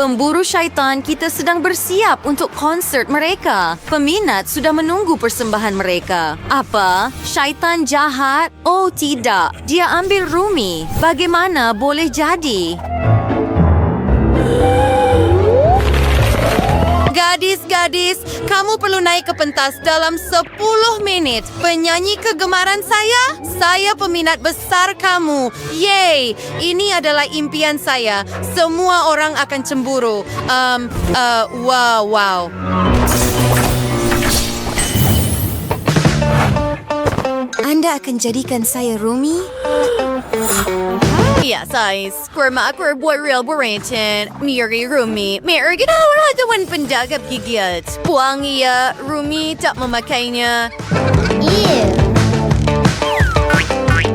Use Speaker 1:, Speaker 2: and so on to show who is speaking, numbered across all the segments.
Speaker 1: Pemburu syaitan, kita sedang bersiap untuk konsert mereka. Peminat sudah menunggu persembahan mereka. Apa? Syaitan jahat? Oh tidak, dia ambil Rumi. Bagaimana boleh jadi? Gadis-gadis, kamu perlu naik ke pentas dalam 10 minit. Penyanyi kegemaran saya peminat besar kamu. Yeay, ini adalah impian saya. Semua orang akan cemburu. Wow. Anda akan jadikan saya Rumi? Ya, size. Kurma aku buat real berancin. Miri Rumi. Miri ginawa tuan pendagap gigit. Puang ia, Rumi tak memakainya.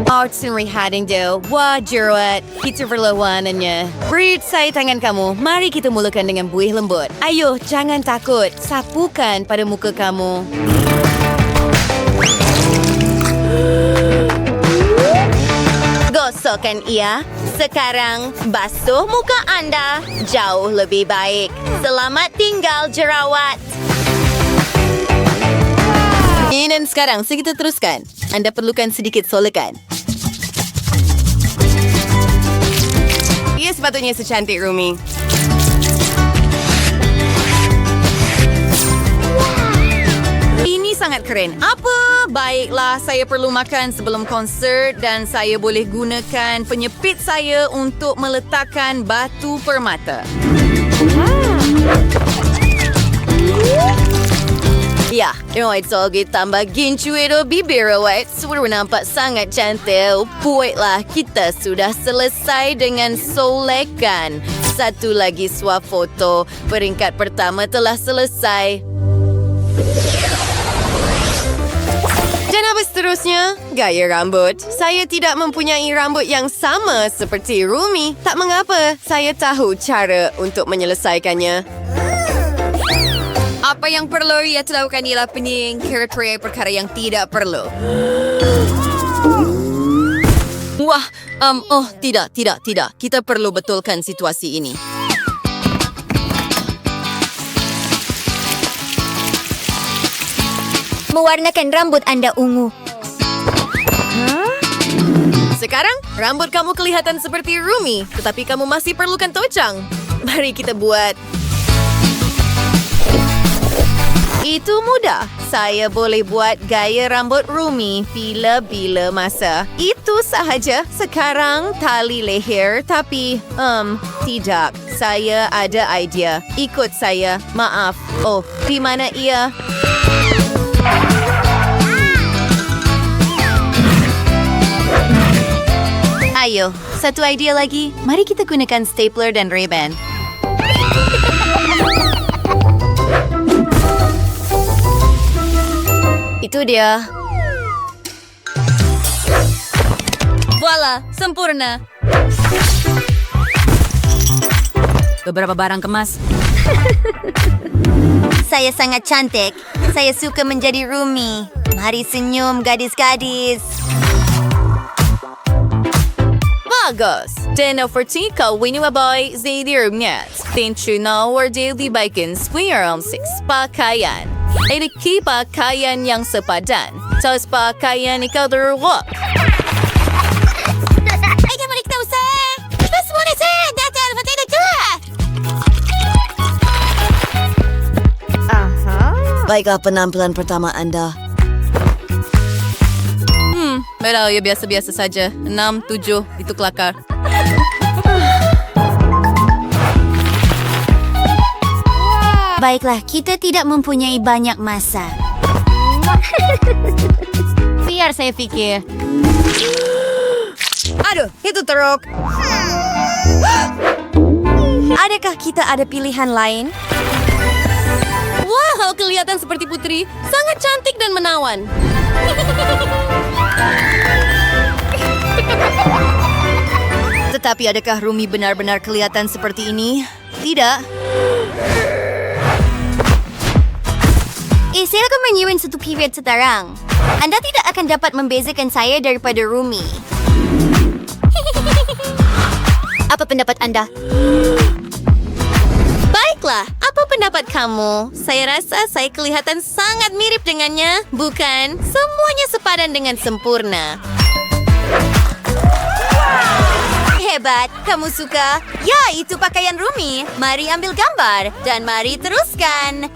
Speaker 1: Outsin hading do. Wah, jerawat. Kita perlawanannya. Beri saya tangan kamu. Mari kita mulakan dengan buih lembut. Ayo, jangan takut. Sapukan pada muka kamu. Gosokkan ia. Sekarang, basuh muka anda jauh lebih baik. Selamat tinggal, jerawat. Dan sekarang, kita teruskan. Anda perlukan sedikit solekan. Ia sepatutnya secantik Rumi. Ini sangat keren. Apa? Baiklah, saya perlu makan sebelum konsert dan saya boleh gunakan penyepit saya untuk meletakkan batu permata. Ya, right, so tambah gincu itu bibir awet. Sudah nampak sangat cantik. Baiklah, kita sudah selesai dengan solekan. Satu lagi swafoto. Peringkat pertama telah selesai. Dan apa seterusnya? Gaya rambut. Saya tidak mempunyai rambut yang sama seperti Rumi. Tak mengapa, saya tahu cara untuk menyelesaikannya. Apa yang perlu ia lakukan ialah penyingkir perkara yang tidak perlu. Wah, tidak. Kita perlu betulkan situasi ini.
Speaker 2: Mewarnakan rambut anda ungu.
Speaker 1: Sekarang, rambut kamu kelihatan seperti Rumi, tetapi kamu masih perlukan tojang. Mari kita buat. Itu mudah. Saya boleh buat gaya rambut Rumi bila-bila masa. Itu sahaja. Sekarang tali leher, tapi tidak. Saya ada idea. Ikut saya. Maaf. Oh, di mana ia? Ayo, satu idea lagi. Mari kita gunakan stapler dan Ray-Ban. Itu dia. Voila, sempurna. Beberapa barang kemas.
Speaker 2: Saya sangat cantik. Saya suka menjadi Rumi. Mari senyum, gadis-gadis.
Speaker 1: Bagus. Den offerti kawin boy zidirumnyat. Tinchu na wardi baikin square 6 pakaian. Iliki pakaian yang sepadan. Tos pakaian ikaw derwak.
Speaker 2: Ay, kamu tahu saya. Kita semua ni saya. Datang, betul tu.
Speaker 1: Baiklah penampilan pertama anda. Betul, ya biasa-biasa saja. 6, 7, itu kelakar.
Speaker 2: Baiklah, kita tidak mempunyai banyak masa. Biar saya fikir.
Speaker 1: Aduh, itu teruk.
Speaker 2: Adakah kita ada pilihan lain?
Speaker 1: Wow, kelihatan seperti putri. Sangat cantik dan menawan. Tetapi adakah Rumi benar-benar kelihatan seperti ini? Tidak.
Speaker 2: Saya akan menyusun satu period sekarang. Anda tidak akan dapat membezakan saya daripada Rumi. Apa pendapat anda?
Speaker 1: pendapat kamu? Saya rasa saya kelihatan sangat mirip dengannya, bukan? Semuanya sepadan dengan sempurna.
Speaker 2: Hebat, kamu suka? Ya, itu pakaian Rumi. Mari ambil gambar dan mari teruskan.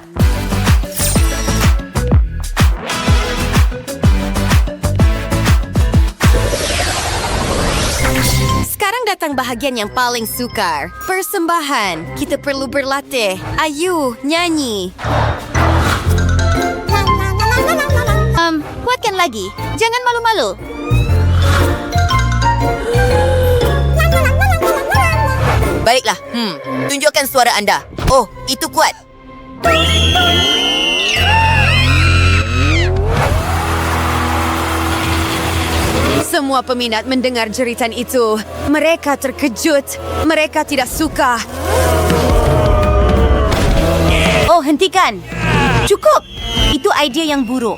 Speaker 1: Sekarang datang bahagian yang paling sukar. Persembahan. Kita perlu berlatih. Ayo, nyanyi.
Speaker 2: Kuatkan lagi. Jangan malu-malu.
Speaker 1: Baiklah. Tunjukkan suara anda. Oh, itu kuat. Semua peminat mendengar jeritan itu. Mereka terkejut. Mereka tidak suka.
Speaker 2: Oh, hentikan. Cukup. Itu idea yang buruk.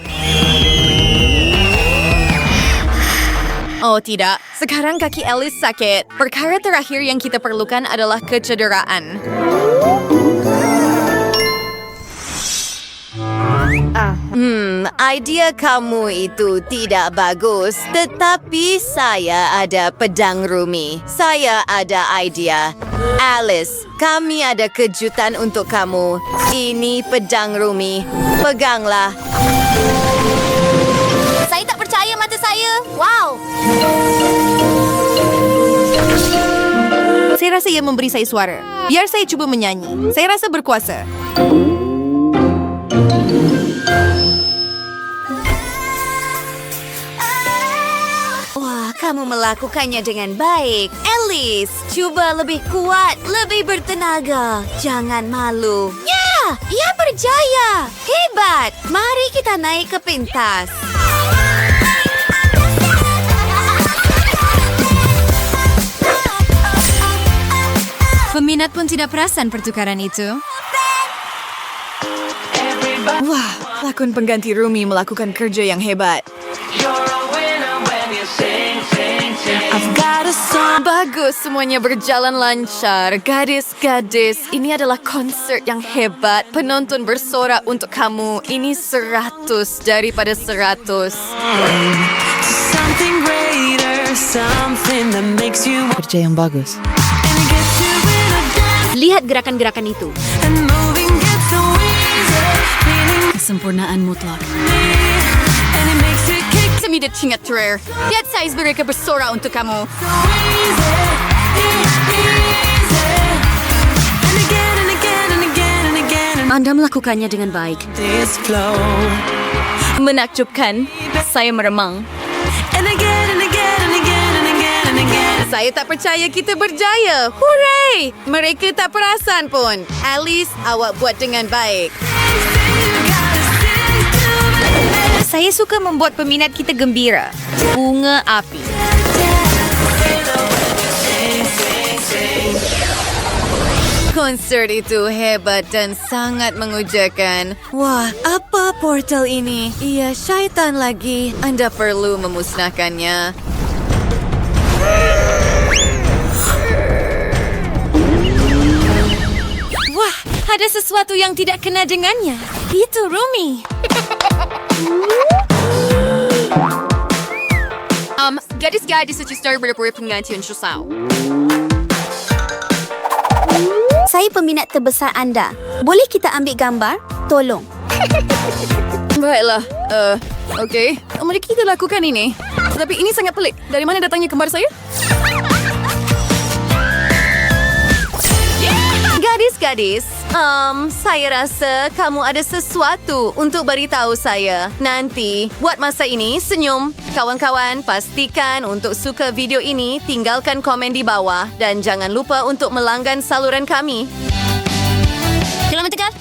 Speaker 1: Oh tidak, sekarang kaki Alice sakit. Perkara terakhir yang kita perlukan adalah kecederaan. Idea kamu itu tidak bagus. Tetapi saya ada pedang Rumi. Saya ada idea. Alice, kami ada kejutan untuk kamu. Ini pedang Rumi. Peganglah.
Speaker 2: Saya tak percaya mata saya. Wow.
Speaker 1: Saya rasa ia memberi saya suara. Biar saya cuba menyanyi. Saya rasa berkuasa.
Speaker 2: Wah, kamu melakukannya dengan baik. Alice, cuba lebih kuat, lebih bertenaga. Jangan malu. Ya, ia berjaya. Hebat. Mari kita naik ke pentas.
Speaker 1: Peminat pun tidak perasan pertukaran itu. Wah, lakon pengganti Rumi melakukan kerja yang hebat. Bagus, semuanya berjalan lancar. Gadis-gadis, ini adalah konsert yang hebat. Penonton bersorak untuk kamu. Ini 100 daripada 100. Kerja yang bagus.
Speaker 2: Lihat gerakan-gerakan itu.
Speaker 1: Kesempurnaan mutlak. Semidat ingat Trer. Lihat size mereka bersorak untuk kamu. Anda melakukannya dengan baik. Menakjubkan. Saya meremang. Saya tak percaya kita berjaya. Hooray! Mereka tak perasan pun. Alice, awak buat dengan baik. Saya suka membuat peminat kita gembira. Bunga api. Konsert itu hebat dan sangat mengujakan. Wah, apa portal ini? Ia syaitan lagi. Anda perlu memusnahkannya. Wah, ada sesuatu yang tidak kena dengannya. Itu Rumi. Gadis-gadis sejuta berpura penggantian susah.
Speaker 2: Saya peminat terbesar anda. Boleh kita ambil gambar? Tolong.
Speaker 1: Baiklah, okey. Mari kita lakukan ini. Tapi ini sangat pelik. Dari mana datangnya kembar saya? Gadis-gadis, saya rasa kamu ada sesuatu untuk beritahu saya. Nanti, buat masa ini, senyum. Kawan-kawan, pastikan untuk suka video ini, tinggalkan komen di bawah. Dan jangan lupa untuk melanggan saluran kami.
Speaker 2: Selamat tinggal.